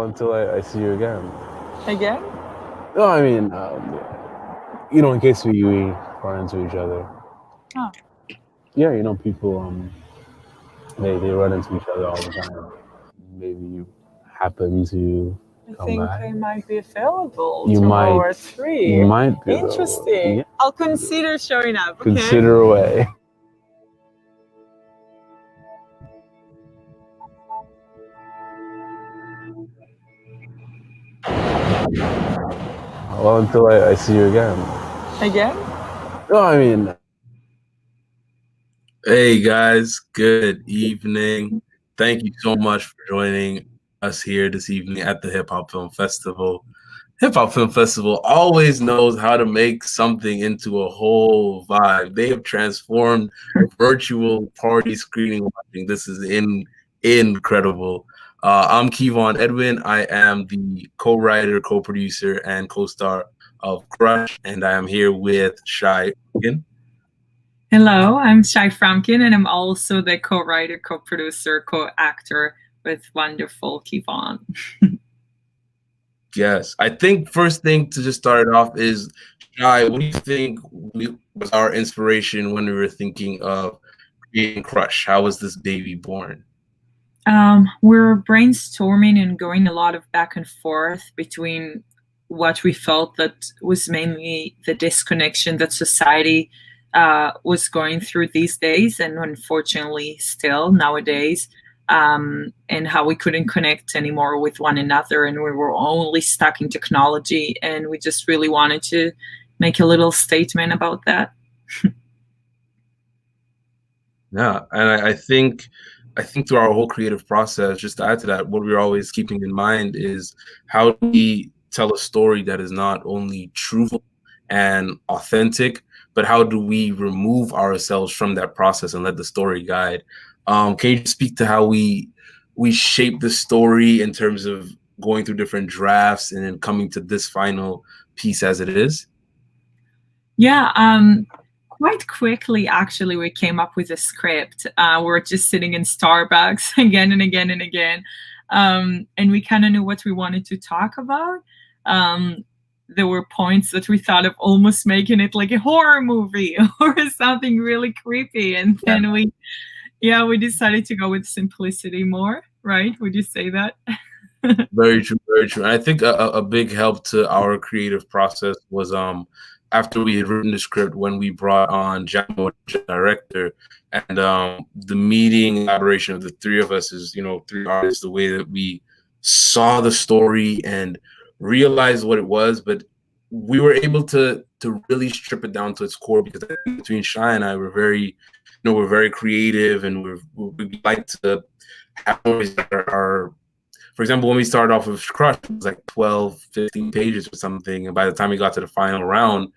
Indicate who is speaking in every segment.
Speaker 1: until I see you again.
Speaker 2: Again?
Speaker 1: No, I mean, in case we run into each other.
Speaker 2: Oh.
Speaker 1: Yeah, people, they run into each other all the time. Maybe you happen to
Speaker 2: I
Speaker 1: come
Speaker 2: think
Speaker 1: by.
Speaker 2: I might be available
Speaker 1: You
Speaker 2: tomorrow
Speaker 1: might,
Speaker 2: at 3.
Speaker 1: you might be
Speaker 2: Interesting.
Speaker 1: Yeah.
Speaker 2: I'll consider showing up, okay?
Speaker 1: Consider away. Well, until I see you again.
Speaker 2: Again?
Speaker 1: No, I mean,
Speaker 3: Hey guys, good evening. Thank you so much for joining us here this evening at the Hip Hop Film Festival. Hip Hop Film Festival always knows how to make something into a whole vibe. They have transformed virtual party screening watching. This is incredible. I'm Kevon Edwin. I am the co-writer, co-producer, and co-star of Crush, and I am here with Shai again.
Speaker 2: Hello, I'm Shai Framkin, and I'm also the co-writer, co-producer, co-actor with wonderful Kevon.
Speaker 3: Yes, I think first thing to just start it off is, Shai, what do you think was our inspiration when we were thinking of creating Crush? How was this baby born?
Speaker 2: We're brainstorming and going a lot of back and forth between what we felt that was mainly the disconnection that society was going through these days, and unfortunately still nowadays, and how we couldn't connect anymore with one another, and we were only stuck in technology, and we just really wanted to make a little statement about that.
Speaker 3: Yeah, and I think through our whole creative process, just to add to that, what we're always keeping in mind is how do we tell a story that is not only truthful and authentic, but how do we remove ourselves from that process and let the story guide? Can you speak to how we shape the story in terms of going through different drafts and then coming to this final piece as it is?
Speaker 2: Yeah, quite quickly, actually, we came up with a script. We're just sitting in Starbucks again and again and again, and we kind of knew what we wanted to talk about. There were points that we thought of almost making it like a horror movie or something really creepy, and then we decided to go with simplicity more. Right? Would you say that?
Speaker 3: Very true, very true. And I think a big help to our creative process was after we had written the script, when we brought on Jamo, the director, and the meeting collaboration of the three of us is, three artists, the way that we saw the story and realized what it was, but we were able to really strip it down to its core, because I think between Shai and I, we're very creative, and we like to have stories that are, for example, when we started off with Crush, it was like 12, 15 pages or something. And by the time we got to the final round,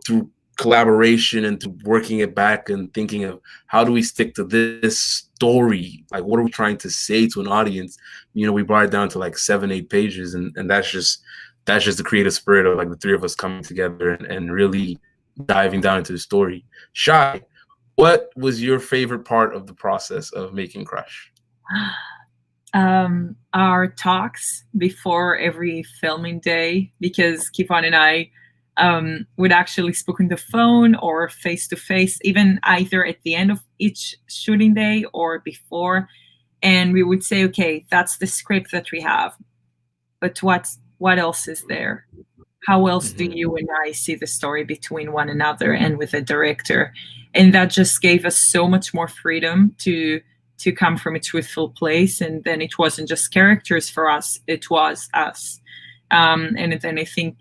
Speaker 3: through collaboration and through working it back and thinking of how do we stick to this story? Like, what are we trying to say to an audience? We brought it down to like 7, 8 pages. And that's just the creative spirit of like the three of us coming together and really diving down into the story. Shai, what was your favorite part of the process of making Crush?
Speaker 2: Our talks before every filming day, because Kevon and I would actually speak on the phone or face to face, even either at the end of each shooting day or before, and we would say, okay, that's the script that we have, but what else is there? How else do you and I see the story between one another and with the director? And that just gave us so much more freedom to come from a truthful place, and then it wasn't just characters for us, it was us. And then I think,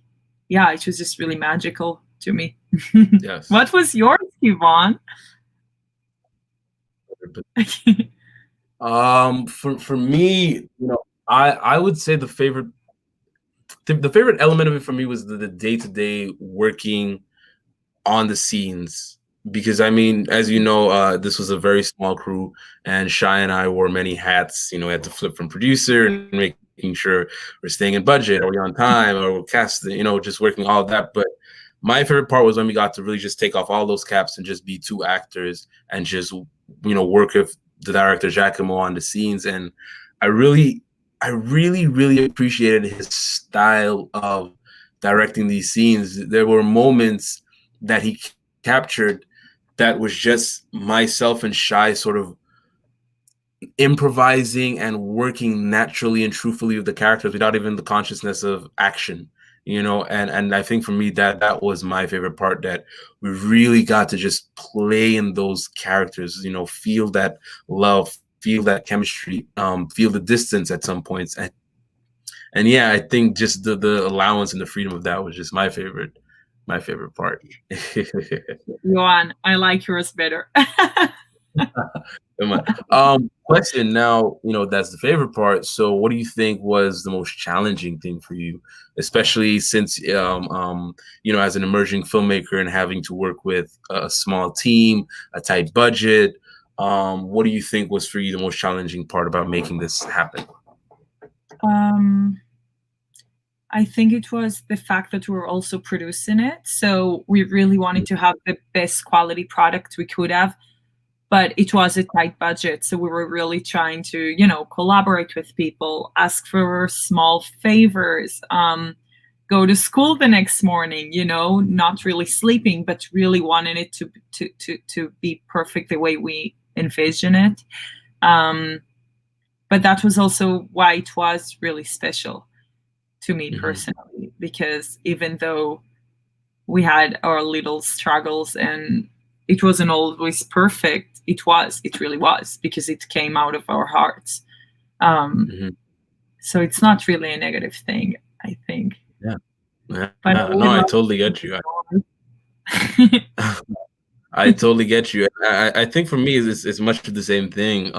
Speaker 2: it was just really magical to me.
Speaker 3: Yes.
Speaker 2: What was yours, Kevon?
Speaker 3: For me, I would say the favorite element of it for me was the day-to-day working on the scenes, because I mean, as you know, this was a very small crew, and Shai and I wore many hats. We had to flip from producer and making sure we're staying in budget, are we on time, or we're casting, just working all of that. But my favorite part was when we got to really just take off all those caps and just be two actors and just work with the director Giacomo on the scenes. And I really I really, really appreciated his style of directing these scenes. There were moments that he captured that was just myself and Shy sort of improvising and working naturally and truthfully with the characters without even the consciousness of action, you know. And I think for me that was my favorite part, that we really got to just play in those characters, you know, feel that love, feel that chemistry, feel the distance at some points. And yeah, I think just the allowance and the freedom of that was just my favorite part.
Speaker 2: Johan, I like yours better.
Speaker 3: Question now, you know, that's the favorite part. So what do you think was the most challenging thing for you, especially since, you know, as an emerging filmmaker and having to work with a small team, a tight budget? What do you think was for you the most challenging part about making this happen?
Speaker 2: I think it was the fact that we were also producing it. So we really wanted to have the best quality product we could have, but it was a tight budget. So we were really trying to, you know, collaborate with people, ask for small favors, go to school the next morning, you know, not really sleeping, but really wanting it to be perfect the way we envision it. But that was also why it was really special to me personally, because even though we had our little struggles and it wasn't always perfect, it really was, because it came out of our hearts. So it's not really a negative thing, I think.
Speaker 3: Yeah. But no, I totally get you. I totally get you. I think for me it's much of the same thing.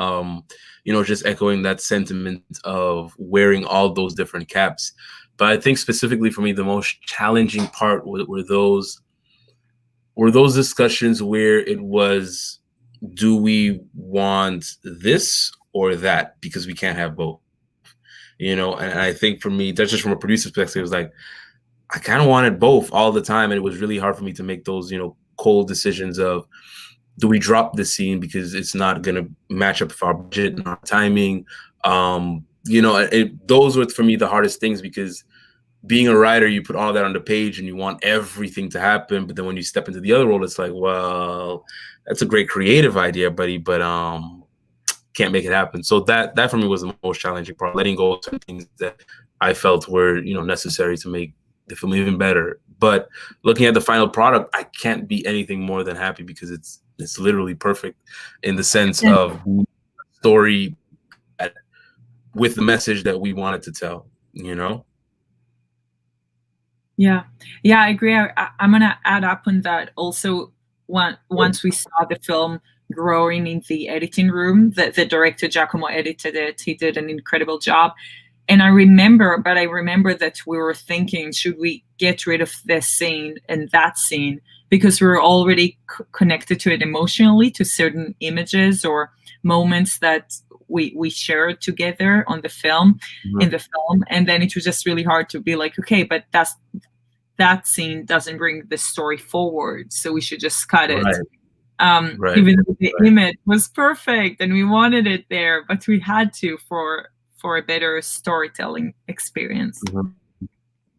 Speaker 3: You know, just echoing that sentiment of wearing all those different caps. But I think specifically for me, the most challenging part were those discussions where it was, do we want this or that? Because we can't have both. You know, and I think for me, that's just from a producer's perspective, it was like, I kind of wanted both all the time. And it was really hard for me to make those, you know, cold decisions of, do we drop this scene because it's not going to match up with our budget and our timing? You know, those were for me the hardest things, because being a writer, you put all that on the page and you want everything to happen. But then when you step into the other role, it's like, well, that's a great creative idea, buddy, but can't make it happen. So that for me was the most challenging part, letting go of some things that I felt were, you know, necessary to make the film even better. But looking at the final product, I can't be anything more than happy, because it's literally perfect in the sense of story with the message that we wanted to tell, you know?
Speaker 2: Yeah, I agree. I'm going to add up on that also. Once we saw the film growing in the editing room, the director Giacomo edited it. He did an incredible job. And I remember that we were thinking, should we get rid of this scene and that scene? Because we were already connected to it emotionally, to certain images or moments that we shared together on the film, in the film. And then it was just really hard to be like, okay, but that scene doesn't bring the story forward, so we should just cut it. Even though the image was perfect and we wanted it there, but we had to for a better storytelling experience.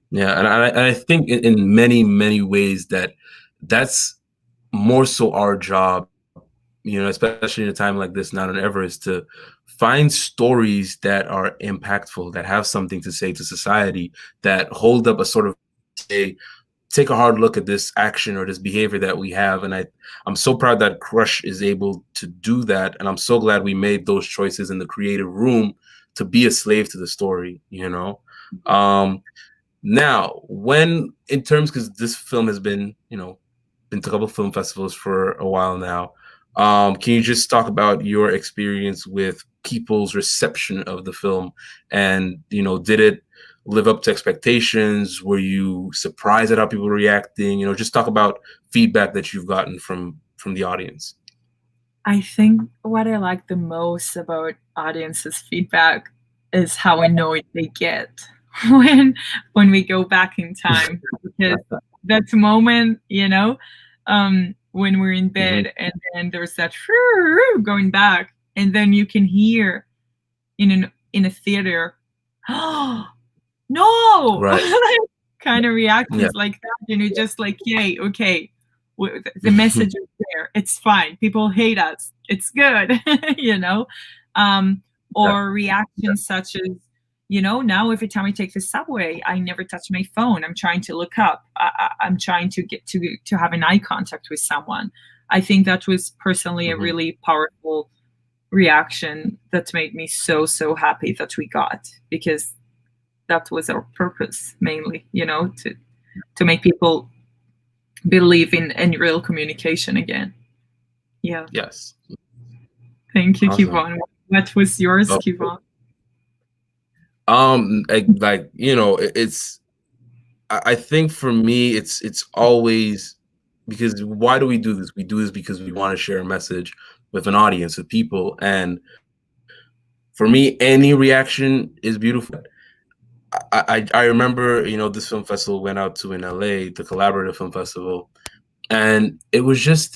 Speaker 3: Yeah, and I think in many, many ways that's more so our job, you know, especially in a time like this now than ever, is to find stories that are impactful, that have something to say to society, that hold up a sort of, say, take a hard look at this action or this behavior that we have. And I'm so proud that Crush is able to do that. And I'm so glad we made those choices in the creative room to be a slave to the story, you know? Now, when, in terms, because this film has been, you know, been to a couple of film festivals for a while now, can you just talk about your experience with people's reception of the film? And, you know, did it live up to expectations? Were you surprised at how people were reacting? You know, just talk about feedback that you've gotten from the audience.
Speaker 2: I think what I like the most about audiences' feedback is how annoyed they get when we go back in time, because that moment, you know, when we're in bed and then there's that going back, and then you can hear in a theater oh no,
Speaker 3: Right.
Speaker 2: kind of reactions
Speaker 3: Yeah.
Speaker 2: like that, just like, yay, okay, the message is there, it's fine, people hate us, it's good. you know um
Speaker 3: Yeah.
Speaker 2: or reactions such as, now every time I take the subway, I never touch my phone. I'm trying to look up. I'm trying to get to have an eye contact with someone. I think that was personally a
Speaker 3: Mhm.
Speaker 2: really powerful reaction that made me so, so happy that we got, because that was our purpose mainly, to make people believe in real communication again. Yeah.
Speaker 3: Yes.
Speaker 2: Thank you,
Speaker 3: Awesome.
Speaker 2: Kivon. What was yours,
Speaker 3: Oh,
Speaker 2: Kivon?
Speaker 3: like it's. I think for me, it's always because why do we do this? We do this because we want to share a message with an audience of people, and for me, any reaction is beautiful. I remember, this film festival went out to in LA, the Collaborative Film Festival, and there was just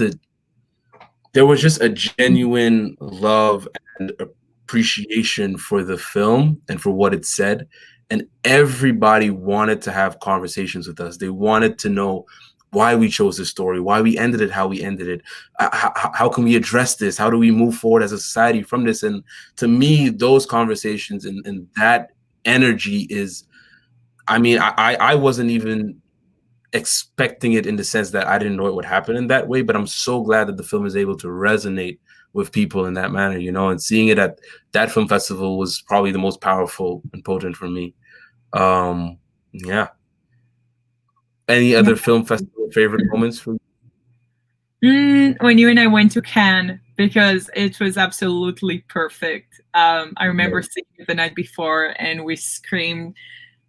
Speaker 3: a genuine love and appreciation for the film and for what it said. And everybody wanted to have conversations with us. They wanted to know why we chose this story, why we ended it, how we ended it. How can we address this? How do we move forward as a society from this? And to me, those conversations and that energy is, I wasn't even expecting it in the sense that I didn't know it would happen in that way, but I'm so glad that the film is able to resonate with people in that manner, and seeing it at that film festival was probably the most powerful and potent for me. Yeah. Any
Speaker 2: Yeah.
Speaker 3: other film festival favorite moments for you?
Speaker 2: When you and I went to Cannes, because it was absolutely perfect. I remember seeing it the night before, and we screamed.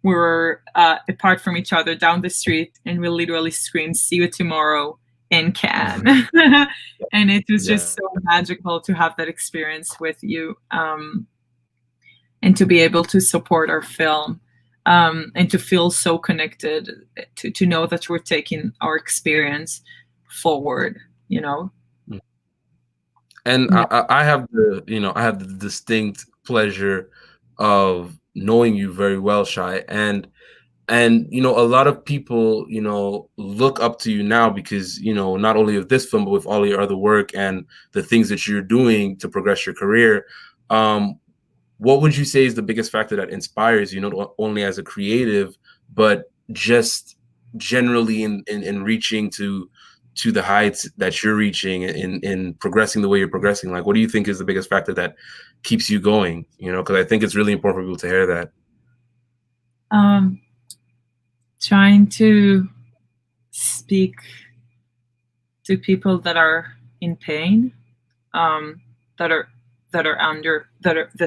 Speaker 2: We were apart from each other down the street, and we literally screamed, "See you tomorrow" in Cannes. And it was just so magical to have that experience with you, and to be able to support our film, and to feel so connected, to know that we're taking our experience forward.
Speaker 3: And
Speaker 2: Yeah.
Speaker 3: I have the distinct pleasure of knowing you very well, Shai, and a lot of people look up to you now because not only of this film but with all your other work and the things that you're doing to progress your career. What would you say is the biggest factor that inspires you, not only as a creative but just generally in reaching to the heights that you're reaching, in progressing the way you're progressing? Like, what do you think is the biggest factor that keeps you going? Because I think it's really important for people to hear that.
Speaker 2: Trying to speak to people that are in pain, that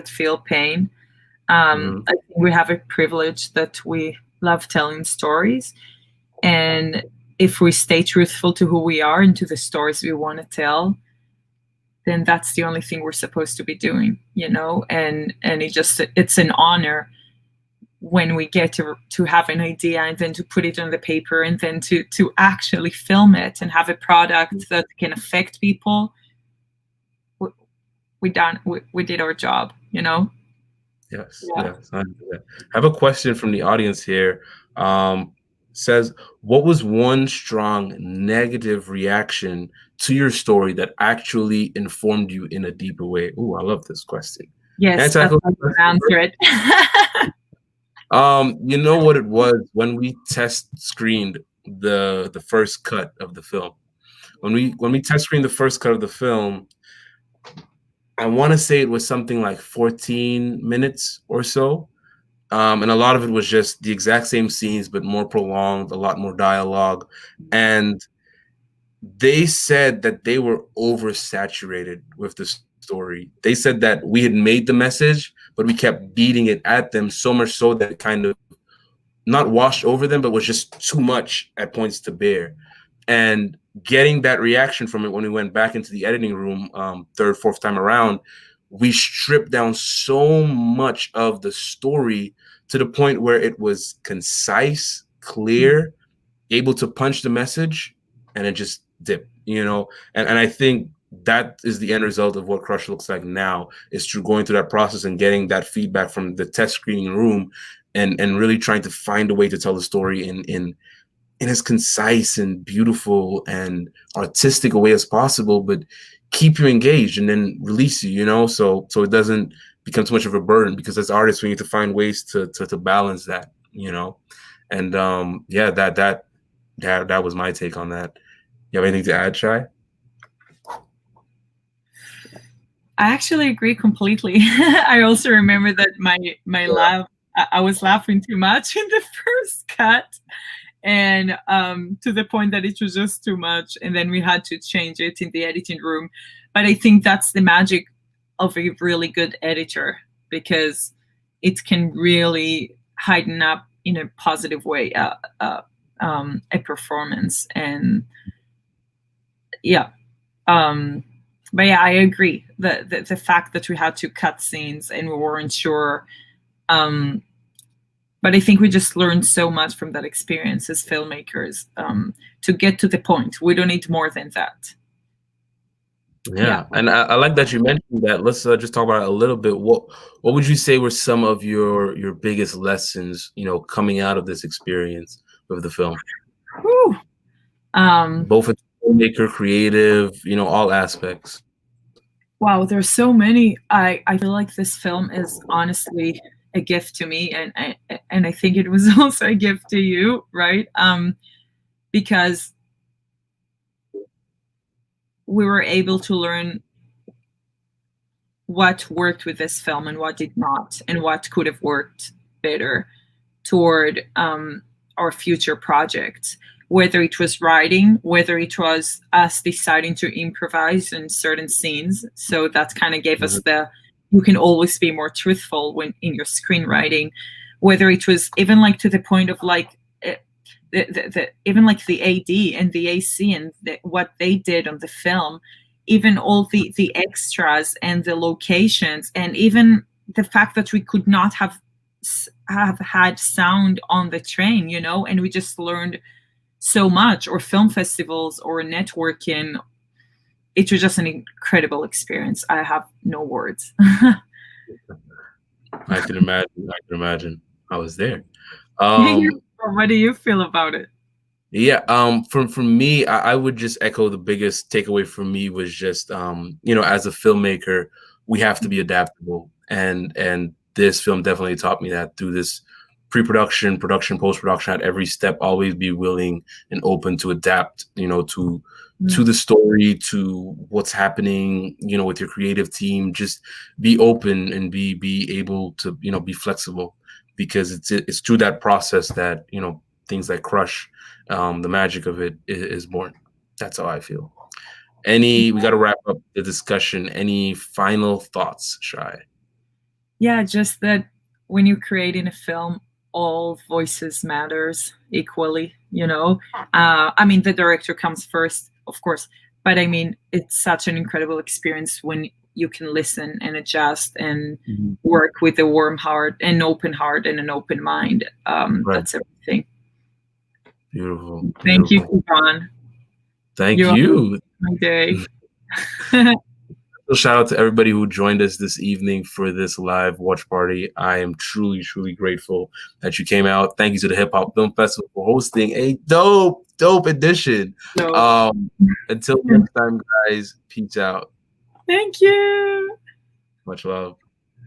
Speaker 2: feel pain.
Speaker 3: Mhm.
Speaker 2: I think we have a privilege that we love telling stories, and if we stay truthful to who we are and to the stories we want to tell, then that's the only thing we're supposed to be doing, and it's an honor when we get to have an idea and then to put it on the paper and then to actually film it and have a product that can affect people. We did our job.
Speaker 3: Yes,
Speaker 2: Yeah.
Speaker 3: yes. I have a question from the audience here. Says, what was one strong negative reaction to your story that actually informed you in a deeper way? Ooh, I love this question.
Speaker 2: Yes,
Speaker 3: Can I tackle
Speaker 2: I'll answer it.
Speaker 3: You know what it was when we test screened the first cut of the film. When we test screened the first cut of the film, I want to say it was something like 14 minutes or so. And a lot of it was just the exact same scenes, but more prolonged, a lot more dialogue. And they said that they were oversaturated with the story. They said that we had made the message, but we kept beating it at them so much so that it kind of not washed over them, but was just too much at points to bear. And getting that reaction from it when we went back into the editing room, third, fourth time around, we stripped down so much of the story to the point where it was concise, clear, able to punch the message, and it just dipped, and I think that is the end result of what Crush looks like now, is through going through that process and getting that feedback from the test screening room, and really trying to find a way to tell the story in as concise and beautiful and artistic a way as possible, but keep you engaged and then release you, so it doesn't become too much of a burden, because as artists we need to find ways to balance that, and that was my take on that. You have anything to add, Shai?
Speaker 2: I actually agree completely. I also remember that my laugh, I was laughing too much in the first cut, and to the point that it was just too much, and then we had to change it in the editing room. But I think that's the magic of a really good editor, because it can really heighten up in a positive way a performance. And but yeah, I agree. The fact that we had to cut scenes and we weren't sure, but I think we just learned so much from that experience as filmmakers, to get to the point. We don't need more than that.
Speaker 3: Yeah. And I like that you mentioned that. Let's just talk about it a little bit. What would you say were some of your biggest lessons, coming out of this experience with the film?
Speaker 2: Whew.
Speaker 3: Both as filmmaker, creative, all aspects.
Speaker 2: Wow, there's so many. I feel like this film is honestly a gift to me, and I think it was also a gift to you, right? Because we were able to learn what worked with this film and what did not, and what could have worked better toward our future projects. Whether it was writing, whether it was us deciding to improvise in certain scenes. So that kind of gave us you can always be more truthful when in your screenwriting. Whether it was even like to the point of like even like the AD and the AC and what they did on the film, even all the extras and the locations, and even the fact that we could not have had sound on the train, and we just learned so much, or film festivals or networking. It was just an incredible experience. I have no words.
Speaker 3: I can imagine. I was there.
Speaker 2: What do you feel about it?
Speaker 3: Yeah, from me, I would just echo the biggest takeaway for me was just, as a filmmaker, we have to be adaptable, and this film definitely taught me that through this pre-production, production, post-production. At every step, always be willing and open to adapt, to the story, to what's happening, with your creative team. Just be open and be able to, be flexible, because it's through that process that, things like Crush, the magic of it is born. That's how I feel. We got to wrap up the discussion. Any final thoughts, Shai?
Speaker 2: Yeah, just that when you're creating a film, all voices matters equally, I mean, the director comes first, of course, but I mean, it's such an incredible experience when you can listen and adjust and work with a warm heart, an open heart, and an open mind. Right. That's everything.
Speaker 3: Beautiful.
Speaker 2: Thank you, Kivon.
Speaker 3: Thank you.
Speaker 2: My day.
Speaker 3: Shout out to everybody who joined us this evening for this live watch party. I am truly, truly grateful that you came out. Thank you to the Hip Hop Film Festival for hosting a dope edition. Until next time, guys, peace out.
Speaker 2: Thank you.
Speaker 3: Much love.